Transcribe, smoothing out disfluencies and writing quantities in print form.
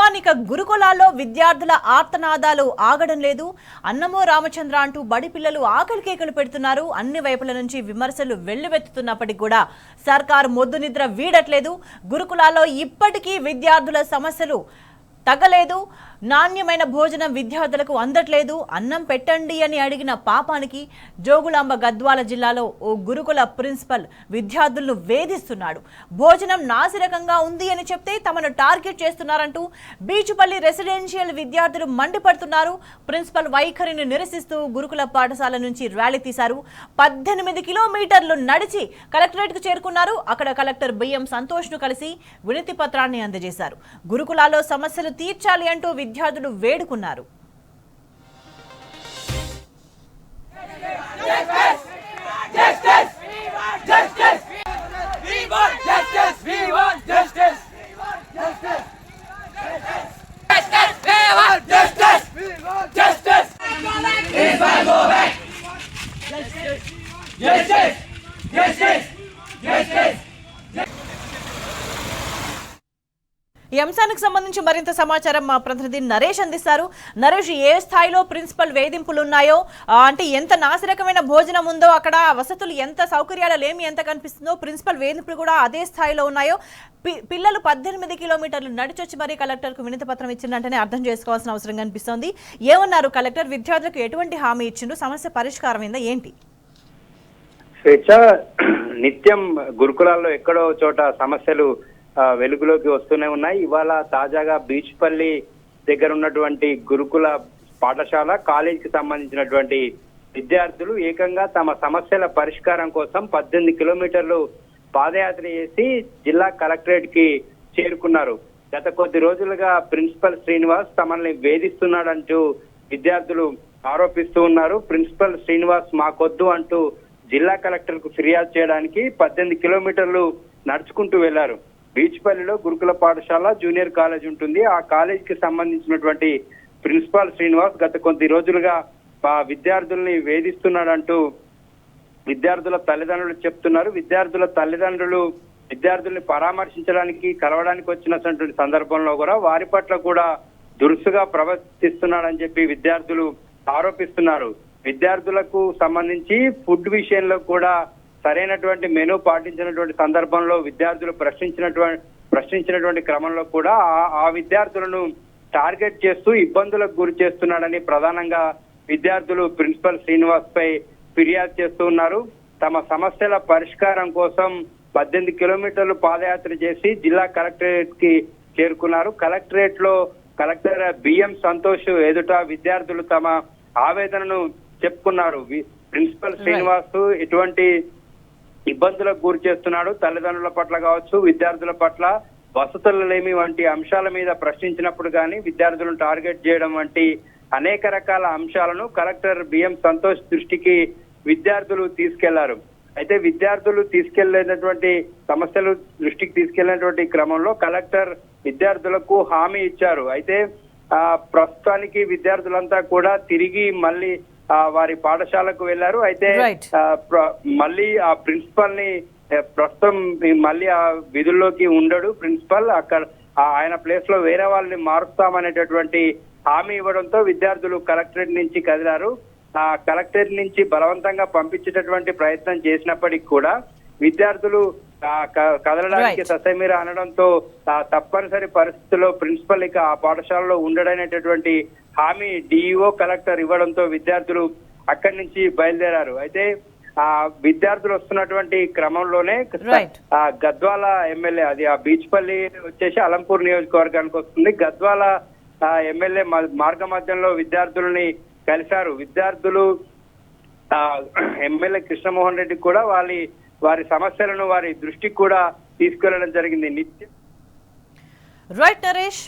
స్థానిక గురుకులాల్లో విద్యార్థుల ఆర్తనాదాలు ఆగడం లేదు. అన్నమో రామచంద్ర అంటూ బడి పిల్లలు ఆకలి కేకలు పెడుతున్నారు. అన్ని వైపుల నుంచి విమర్శలు వెల్లువెత్తుతున్నప్పటికీ కూడా సర్కారు మొద్దు నిద్ర వీడట్లేదు. గురుకులాల్లో ఇప్పటికీ విద్యార్థుల సమస్యలు తగ్గలేదు. నాణ్యమైన భోజనం విద్యార్థులకు అందట్లేదు. అన్నం పెట్టండి అని అడిగిన పాపానికి జోగులాంబ గద్వాల జిల్లాలో ఓ గురుకుల ప్రిన్సిపల్ విద్యార్థులను వేధిస్తున్నాడు. భోజనం నాసిరకంగా ఉంది అని చెప్తే తమను టార్గెట్ చేస్తున్నారంటూ బీచుపల్లి రెసిడెన్షియల్ విద్యార్థులు మండిపడుతున్నారు. ప్రిన్సిపల్ వైఖరిని నిరసిస్తూ గురుకుల పాఠశాల నుంచి ర్యాలీ తీశారు. 18 కిలోమీటర్లు నడిచి కలెక్టరేట్కు చేరుకున్నారు. అక్కడ కలెక్టర్ బిఎం సంతోష్ను కలిసి వినతి పత్రాన్ని అందజేశారు. గురుకులాల్లో సమస్యలు తీర్చాలి అంటూ విద్యార్థులు వేడుకున్నారు. ఈ అంశానికి సంబంధించి మరింత సమాచారం మా ప్రతినిధి నరేష్ అందిస్తారు. నరేష్, ఏ స్థాయిలో ప్రిన్సిపల్ వేధింపులు ఉన్నాయో, అంటే ఎంత నాసిరకమైన భోజనం ఉందో, అక్కడ వసతులు ఎంత సౌకర్యాలు లేమి ఎంత కనిపిస్తుందో, ప్రిన్సిపల్ వేధింపులు కూడా అదే స్థాయిలో ఉన్నాయో, పిల్లలు 18 కిలోమీటర్లు నడిచొచ్చి మరీ కలెక్టర్కు వినతి పత్రం ఇచ్చిందంటేనే అర్థం చేసుకోవాల్సిన అవసరం కనిపిస్తోంది. ఏమన్నారు కలెక్టర్? విద్యార్థులకు ఎటువంటి హామీ ఇచ్చిండు? సమస్య పరిష్కారమైందా ఏంటి? స్వేచ్ఛ నిత్యం గురుకులాల్లో ఎక్కడో చోట సమస్యలు వెలుగులోకి వస్తూనే ఉన్నాయి. ఇవాళ తాజాగా బీచ్పల్లి దగ్గర ఉన్నటువంటి గురుకుల పాఠశాల కాలేజీకి సంబంధించినటువంటి విద్యార్థులు ఏకంగా తమ సమస్యల పరిష్కారం కోసం 18 కిలోమీటర్లు పాదయాత్ర చేసి జిల్లా కలెక్టరేట్ కి చేరుకున్నారు. గత కొద్ది రోజులుగా ప్రిన్సిపల్ శ్రీనివాస్ తమల్ని వేధిస్తున్నాడంటూ విద్యార్థులు ఆరోపిస్తూ ఉన్నారు. ప్రిన్సిపల్ శ్రీనివాస్ మాకొద్దు అంటూ జిల్లా కలెక్టర్ కు ఫిర్యాదు చేయడానికి 18 కిలోమీటర్లు నడుచుకుంటూ వెళ్లారు. బీచ్పల్లిలో గురుకుల పాఠశాల జూనియర్ కాలేజ్ ఉంటుంది. ఆ కాలేజీకి సంబంధించినటువంటి ప్రిన్సిపాల్ శ్రీనివాస్ గత కొద్ది రోజులుగా విద్యార్థుల్ని వేధిస్తున్నాడంటూ విద్యార్థుల తల్లిదండ్రులు చెప్తున్నారు. విద్యార్థుల తల్లిదండ్రులు విద్యార్థుల్ని పరామర్శించడానికి కలవడానికి వచ్చినటువంటి సందర్భంలో కూడా వారి పట్ల కూడా దురుసుగా ప్రవర్తిస్తున్నాడని చెప్పి విద్యార్థులు ఆరోపిస్తున్నారు. విద్యార్థులకు సంబంధించి ఫుడ్ విషయంలో కూడా సరైనటువంటి మెనూ పాటించినటువంటి సందర్భంలో విద్యార్థులు ప్రశ్నించినటువంటి క్రమంలో కూడా ఆ విద్యార్థులను టార్గెట్ చేస్తూ ఇబ్బందులకు గురి చేస్తున్నాడని ప్రధానంగా విద్యార్థులు ప్రిన్సిపల్ శ్రీనివాస్ పై ఫిర్యాదు చేస్తూ ఉన్నారు. తమ సమస్యల పరిష్కారం కోసం 18 కిలోమీటర్లు పాదయాత్ర చేసి జిల్లా కలెక్టరేట్ కి చేరుకున్నారు. కలెక్టరేట్ లో కలెక్టర్ బిఎం సంతోష్ ఎదుట విద్యార్థులు తమ ఆవేదనను చెప్పుకున్నారు. ప్రిన్సిపల్ శ్రీనివాస్ ఎటువంటి ఇబ్బందులకు గురి చేస్తున్నాడు, తల్లిదండ్రుల పట్ల కావచ్చు, విద్యార్థుల పట్ల వసతులు లేమి వంటి అంశాల మీద ప్రశ్నించినప్పుడు కానీ విద్యార్థులను టార్గెట్ చేయడం వంటి అనేక రకాల అంశాలను కలెక్టర్ బిఎం సంతోష్ దృష్టికి విద్యార్థులు తీసుకెళ్లారు. అయితే విద్యార్థులు తీసుకెళ్లేనటువంటి సమస్యలు దృష్టికి తీసుకెళ్లినటువంటి క్రమంలో కలెక్టర్ విద్యార్థులకు హామీ ఇచ్చారు. అయితే ప్రస్తుతానికి విద్యార్థులంతా కూడా తిరిగి మళ్ళీ వారి పాఠశాలకు వెళ్లారు. అయితే మళ్ళీ ఆ ప్రిన్సిపల్ ని ప్రస్తుతం మళ్ళీ ఆ విధుల్లోకి ఉండడు ప్రిన్సిపల్. అక్కడ ఆయన ప్లేస్ లో వేరే వాళ్ళని మారుస్తామనేటటువంటి హామీ ఇవ్వడంతో విద్యార్థులు కలెక్టరేట్ నుంచి కదిలారు. ఆ కలెక్టరేట్ నుంచి బలవంతంగా పంపించేటటువంటి ప్రయత్నం చేసినప్పటికీ కూడా విద్యార్థులు కదలడానికి ససమీర అనడంతో తప్పనిసరి పరిస్థితుల్లో ప్రిన్సిపల్ ఇక ఆ పాఠశాలలో ఉండడనేటటువంటి హామీ డిఈఓ కలెక్టర్ ఇవ్వడంతో విద్యార్థులు అక్కడి నుంచి బయలుదేరారు. అయితే ఆ విద్యార్థులు వస్తున్నటువంటి క్రమంలోనే గద్వాల ఎమ్మెల్యే, అది ఆ బీచ్పల్లి వచ్చేసి అలంపూర్ నియోజకవర్గానికి వస్తుంది, గద్వాల ఎమ్మెల్యే మార్గ మధ్యంలో విద్యార్థులని కలిశారు. విద్యార్థులు ఎమ్మెల్యే కృష్ణమోహన్ రెడ్డి కూడా వారి సమస్యలను వారి దృష్టికి కూడా తీసుకెళ్లడం జరిగింది. రైట్ నరేష్.